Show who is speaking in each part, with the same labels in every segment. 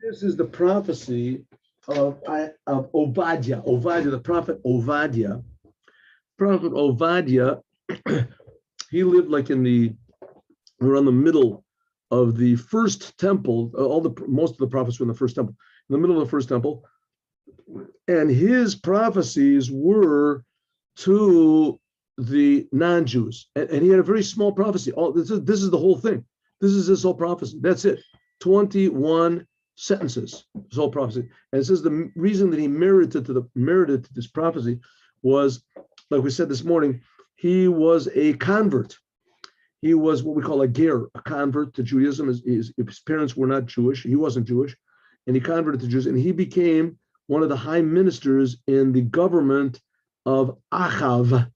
Speaker 1: This is the prophecy of Ovadya. Ovadya, the prophet Ovadya. Prophet Ovadya, he lived like around the middle of the first temple. Most of the prophets were in the first temple. In the middle of the first temple, and his prophecies were to the non-Jews, and he had a very small prophecy. This is the whole thing. This is his whole prophecy. That's it. 21 sentences. His whole prophecy, and it says the reason that he merited to this prophecy was, like we said this morning, he was a convert. He was what we call a ger, a convert to Judaism. His parents were not Jewish. He wasn't Jewish, and he converted to Judaism, and he became one of the high ministers in the government of Achav,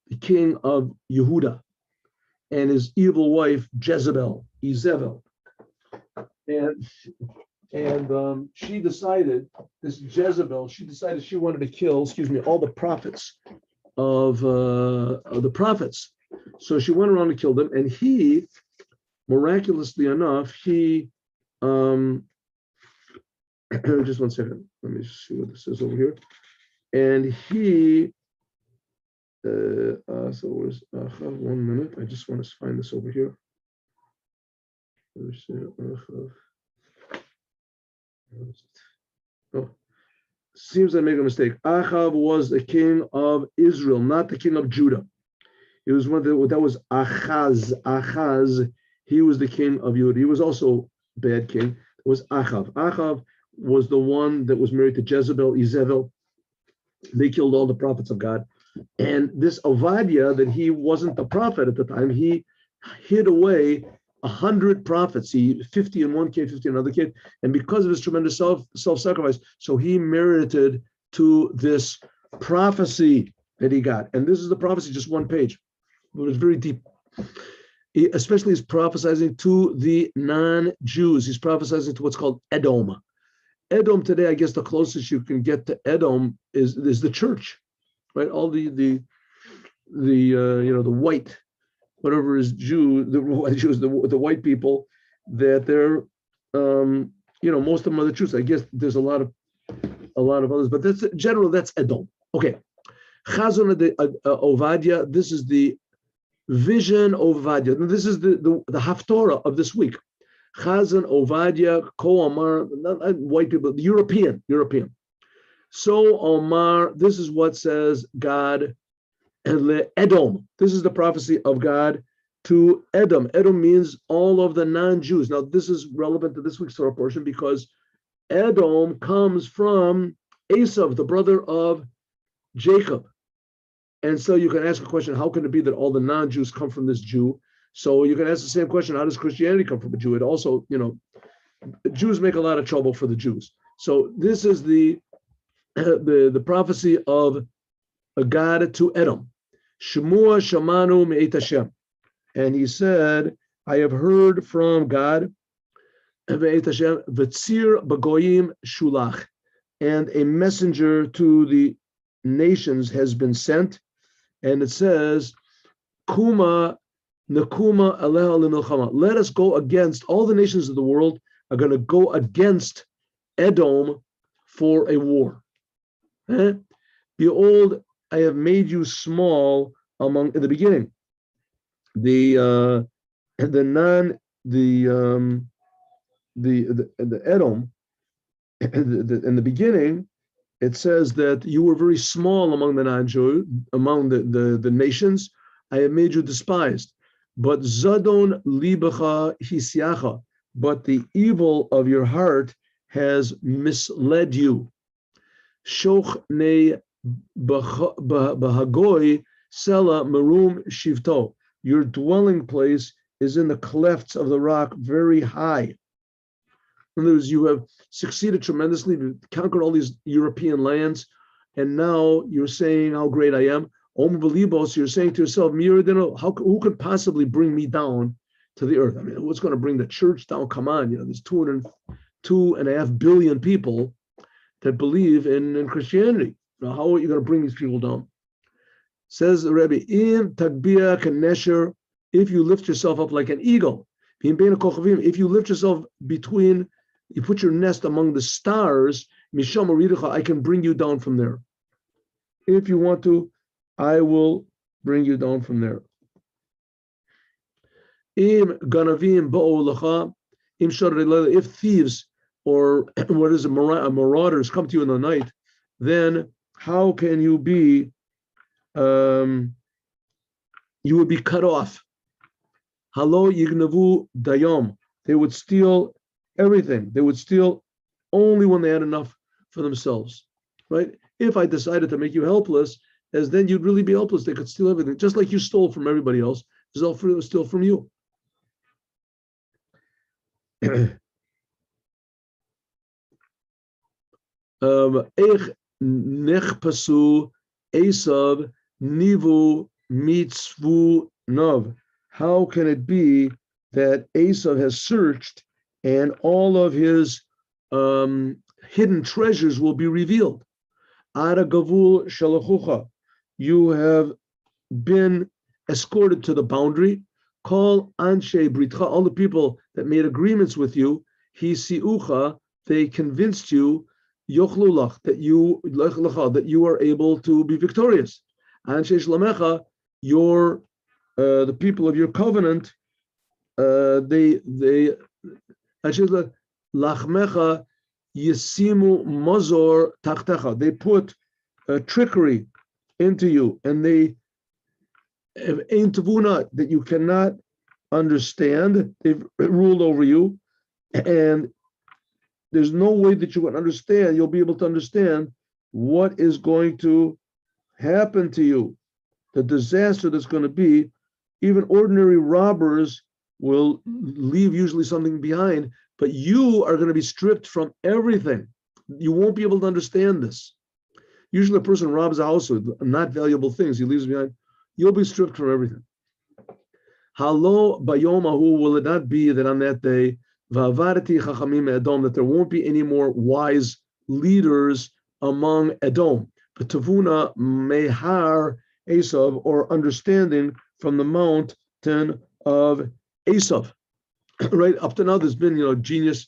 Speaker 1: the king of Yehuda, and his evil wife Jezebel. And she decided she wanted to kill, all the prophets of the prophets. So she went around and killed them, and he, miraculously enough, just one second. Let me see what this is over here. And he, so where's 1 minute? I just want to find this over here. Oh, seems I make a mistake. Achav was the king of Israel, not the king of Judah. It was that was Achaz. Achaz, he was the king of Judah. He was also a bad king. It was Achav. Achav was the one that was married to Jezebel. They killed all the prophets of God. And this Ovadya, that he wasn't the prophet at the time, he hid away 100 prophets. 50 in one case, 50 in another case. And because of his tremendous self-sacrifice, so he merited to this prophecy that he got. And this is the prophecy, just one page, but it's very deep. Especially he's prophesying to the non-Jews. He's prophesying to what's called Edom. Edom today, I guess the closest you can get to Edom is the church, right? All the white, whatever is Jew, the Jews, the white people, that they're most of them are the Jews. I guess there's a lot of others, but that's general. That's Edom. Okay, Chazon Ovadya. This is the vision of Ovadya. This is the Haftorah of this week. Chazon Ovadya, Ko Omar, not white people, European. So Omar, this is what says God, Edom. This is the prophecy of God to Edom. Edom means all of the non-Jews. Now, this is relevant to this week's Torah portion because Edom comes from Esav, the brother of Jacob. And so you can ask a question, how can it be that all the non-Jews come from this Jew? So you can ask the same question, how does Christianity come from a Jew? It also, Jews make a lot of trouble for the Jews. So this is the prophecy of God to Edom. Shemua shamanu me'et Hashem. And he said, I have heard from God, me'et Hashem, v'tzir b'goyim shulach. And a messenger to the nations has been sent. And it says, Kuma Nakuma aleha lemilchama. Let us go against all the nations of the world are going to go against Edom for a war. Behold, I have made you small in the beginning. The Edom, in the beginning, it says that you were very small among the non-Jews, among the nations. I have made you despised. But Zadon libacha hisyacha, but the evil of your heart has misled you. Shoch ne bahagoi sela marum shivto. Your dwelling place is in the clefts of the rock, very high. In other words, you have succeeded tremendously, conquered all these European lands, and now you're saying how great I am. So you're saying to yourself, who could possibly bring me down to the earth? I mean, what's going to bring the church down? Come on, there's 2.5 billion people that believe in Christianity. Now, how are you going to bring these people down? Says the Rebbe, in tagbia kanesher, if you lift yourself up like an eagle, if you lift yourself between You put your nest among the stars. Misham Aridecha, I can bring you down from there. If you want to, I will bring you down from there. Im ganavim ba'olacha, im shar, if thieves or what is it, marauders come to you in the night, then how can you be? You would be cut off. Halo yignavu dayom. They would steal everything. They would steal only when they had enough for themselves, right? If I decided to make you helpless, as then you'd really be helpless. They could steal everything, just like you stole from everybody else. They'll steal from you. Eich nechpasu Esav nivu mitzvu nov. How can it be that Esav has searched and all of his hidden treasures will be revealed? Ara gavul shalachucha. You have been escorted to the boundary. Call anshe britcha. All the people that made agreements with you, hisiucha, they convinced you, yochlulach, that you are able to be victorious. Anshe shlamecha, your the people of your covenant, they lachmecha yisimu mazor tachtecha. They put trickery into you, and they ain't tavuna, that you cannot understand. They've ruled over you, and there's no way that you can understand. You'll be able to understand what is going to happen to you, the disaster that's going to be. Even ordinary robbers will leave usually something behind, but you are going to be stripped from everything. You won't be able to understand this. Usually a person robs a house with not valuable things, he leaves behind. You'll be stripped from everything. Halo bayomahu, will it not be that on that day, va'avarati chachamim Edom, that there won't be any more wise leaders among Edom, but tavuna mehar Esav, or understanding from the mountain of Esav. Right up to now, there's been genius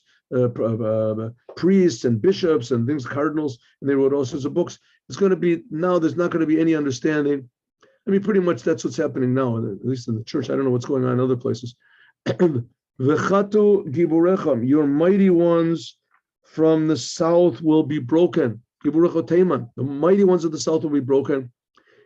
Speaker 1: priests and bishops and things, cardinals, and they wrote all sorts of books. It's going to be now. There's not going to be any understanding. I mean, pretty much that's what's happening now, at least in the church. I don't know what's going on in other places. V'chatu giburechem, your mighty ones from the south will be broken. Giburecho Teman, the mighty ones of the south will be broken,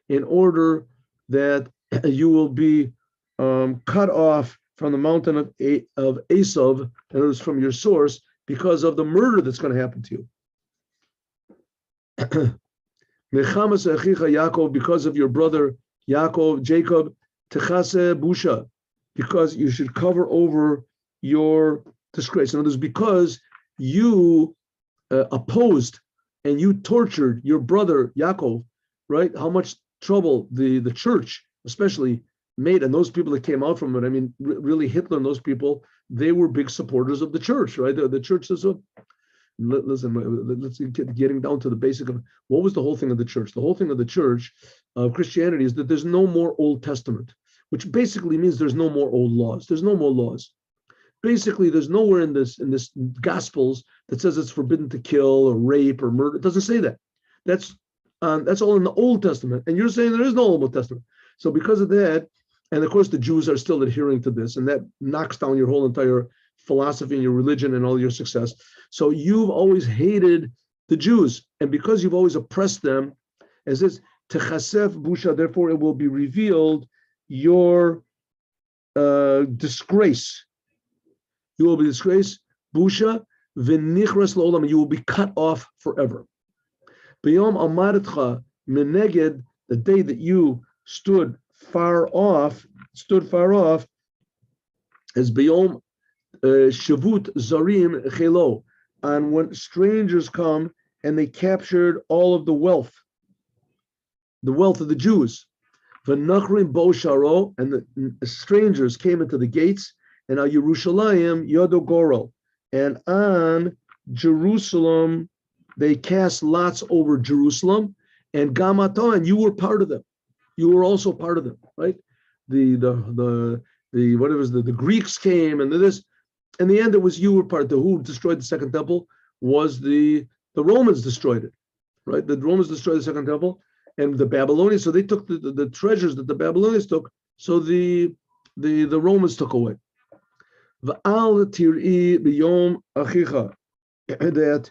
Speaker 1: in order that you will be cut off from the mountain of Esav, and it was from your source, because of the murder that's going to happen to you. Mechamas echicha Yaakov, because of your brother Jacob, techase busha, because you should cover over your disgrace. In other words, because you opposed and you tortured your brother Yaakov, right? How much trouble the church especially made, and those people that came out from it. I mean, really, Hitler and those people, they were big supporters of the church, right? The church is listen, let's get getting down to the basic of what was the whole thing of the church. The whole thing of the church of Christianity is that there's no more Old Testament, which basically means there's no more old laws. There's no more laws. Basically, there's nowhere in this Gospels that says it's forbidden to kill or rape or murder. It doesn't say that. That's all in the Old Testament, and you're saying there is no Old Testament. So because of that, and of course the Jews are still adhering to this, and that knocks down your whole entire philosophy and your religion and all your success. So you've always hated the Jews, and because you've always oppressed them, as this techasef busha, therefore it will be revealed your disgrace. You will be disgraced, busha v'nichras la'olam. You will be cut off forever. B'yom amaretcha meneged, the day that you stood far off, as b'yom shavut zarim chelo, and when strangers come and they captured all of the wealth of the Jews. V'nachrim bo sharo, and the strangers came into the gates, and al Yerushalayim yodo goro, and on Jerusalem they cast lots over Jerusalem, and gamata, and you were part of them. You were also part of them, right? The Greeks came, and this, In the end, it was you were part. Who destroyed the second temple was the Romans destroyed it, right? The Romans destroyed the second temple, and the Babylonians. So they took the treasures that the Babylonians took. So the Romans took away. V'al tir'i b'yom achicha, that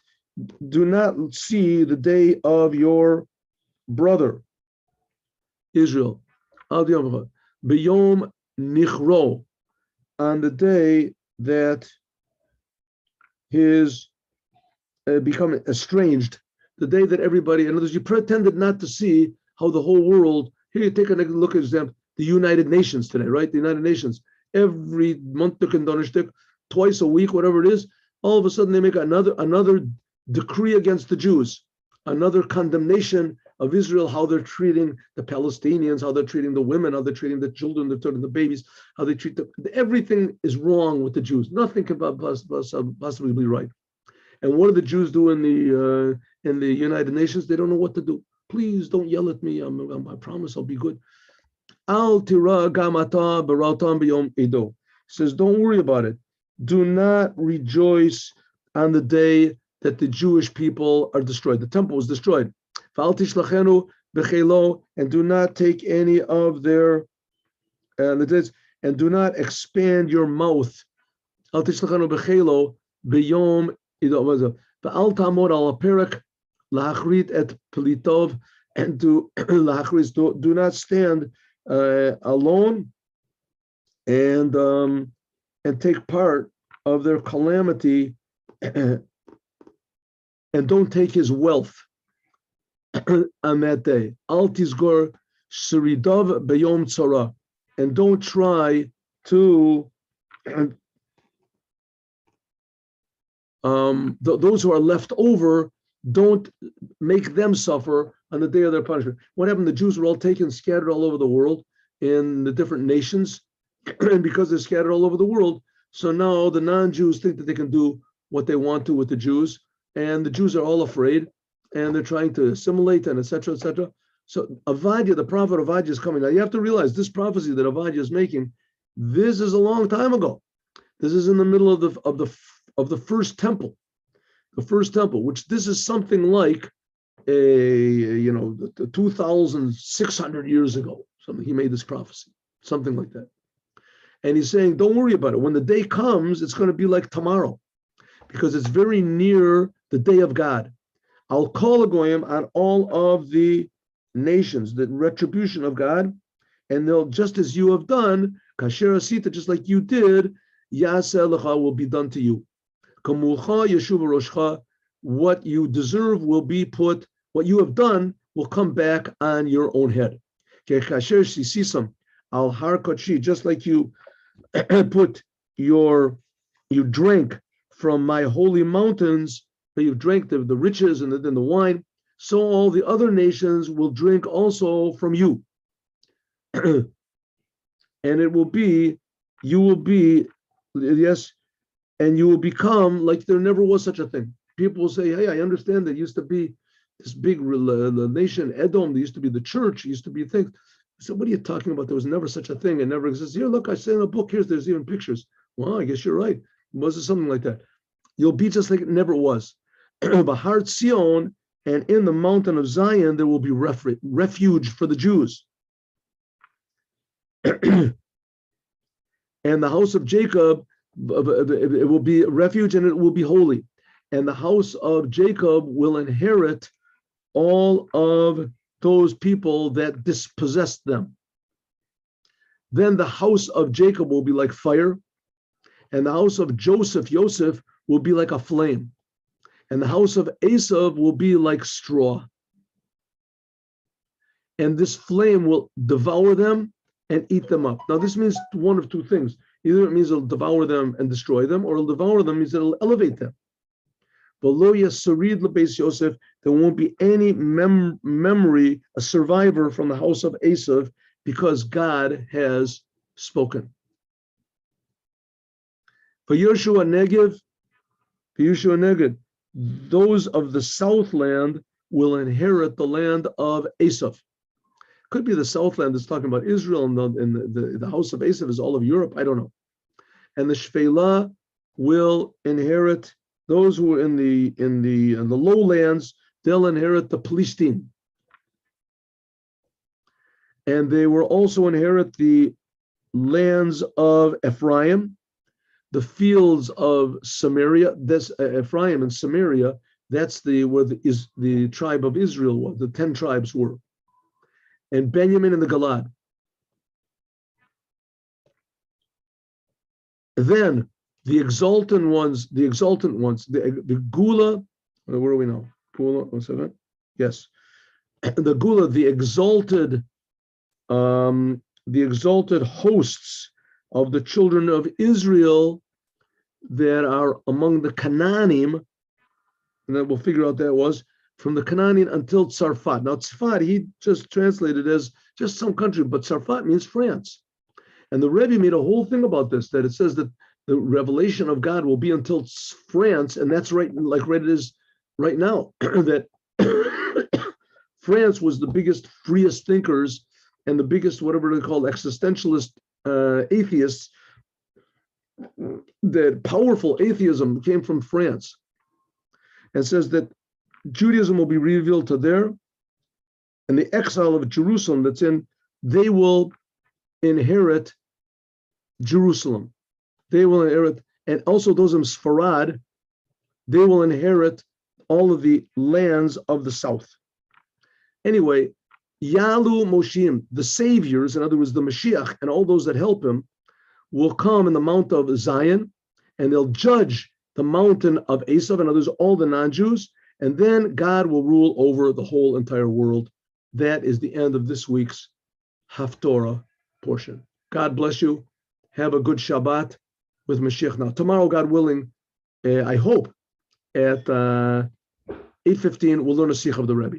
Speaker 1: do not see the day of your brother Israel. Al b'yom nichro, on the day that his become estranged, the day that everybody, in other words, you pretended not to see how the whole world. Here, you take a look at example, the United Nations today, right? The United Nations, every month, twice a week, whatever it is, all of a sudden they make another decree against the Jews, another condemnation of Israel, how they're treating the Palestinians, how they're treating the women, how they're treating the children, they're treating the babies, how they treat everything is wrong with the Jews. Nothing can possibly be right. And what do the Jews do in the United Nations? They don't know what to do. Please don't yell at me. I promise I'll be good. Al tira gamata barautam b'yom edo. Says, don't worry about it. Do not rejoice on the day that the Jewish people are destroyed. The temple was destroyed. V'al tishlachenu b'chelo, and do not take any of their and do not expand your mouth. Al tishlachenu b'chelo b'yom edo. V'al tamod al aperak lahachrit et pelitov, and to lahachrit, do not stand alone and take part of their calamity, and don't take his wealth on that day. Al tizgor shiridov beyom tzara, and don't try to those who are left over, don't make them suffer on the day of their punishment. What happened? The Jews were all taken, scattered all over the world in the different nations, and because they're scattered all over the world, so now the non-Jews think that they can do what they want to with the Jews, and the Jews are all afraid, and they're trying to assimilate, and etc., etc. So Ovadya, the prophet Ovadya, is coming. Now you have to realize this prophecy that Ovadya is making, this is a long time ago. This is in the middle of the first temple. The first temple, which this is something like 2,600 years ago. Something he made this prophecy, something like that. And he's saying, don't worry about it. When the day comes, it's going to be like tomorrow, because it's very near the day of God. I'll call a goyim on all of the nations, the retribution of God, and they'll, just as you have done, kasher asita, just like you did, yaseh lecha, will be done to you. Kamulcha yeshuv roshcha, what you deserve will be put, what you have done will come back on your own head. Kasher sisisam al har kodeshi, just like you you drank from my holy mountains, you drank the riches and the wine, so all the other nations will drink also from you. And it will be, you will be, yes, and you will become like there never was such a thing. People will say, hey, I understand there used to be this big nation, Edom, there used to be the church, used to be things. So what are you talking about? There was never such a thing. It never exists. Here, look, I say in a book, there's even pictures. Well, I guess you're right. Was it something like that? You'll be just like it never was. Bahar Tzion, and in the mountain of Zion, there will be refuge for the Jews. And the house of Jacob, it will be refuge and it will be holy. And the house of Jacob will inherit all of those people that dispossessed them. Then the house of Jacob will be like fire, and the house of Yosef will be like a flame, and the house of Esav will be like straw. And this flame will devour them and eat them up. Now this means one of two things. Either it means it'll devour them and destroy them, or it'll devour them means it'll elevate them. There won't be any memory, a survivor from the house of Esav, because God has spoken. For Yehoshua Negev, those of the southland will inherit the land of Esav. Could be the southland that's talking about Israel, and the house of Esav is all of Europe. I don't know. And the Shfela will inherit, those who are in the lowlands, they'll inherit the Palestine. And they will also inherit the lands of Ephraim, the fields of Samaria. This Ephraim and Samaria, that's where the tribe of Israel was, the 10 tribes were. And Benjamin and the Galad. Then the exalted ones, the Gula, where are we now? Gula, 1 second. Yes. The Gula, the exalted hosts of the children of Israel that are among the Canaanim, and then we'll figure out that was from the Canaanim until Tzarfat. Now, Tzarfat, he just translated as just some country, but Tzarfat means France. And the Rebbe made a whole thing about this, that it says that the revelation of God will be until France, and that's right, like it is right now, that France was the biggest, freest thinkers and the biggest, whatever they call existentialist atheists. That powerful atheism came from France, and says that Judaism will be revealed to there, and the exile of Jerusalem that's in, they will inherit Jerusalem. They will inherit, and also those in Sfarad, they will inherit all of the lands of the south. Anyway, Yalu Moshim, the saviors, in other words, the Moshiach, and all those that help him, will come in the Mount of Zion, and they'll judge the mountain of Esav, and others, all the non-Jews, and then God will rule over the whole entire world. That is the end of this week's Haftorah portion. God bless you. Have a good Shabbat with Mashiach. Now, tomorrow, God willing, I hope, at 8:15, we'll learn a Sikh of the Rebbe.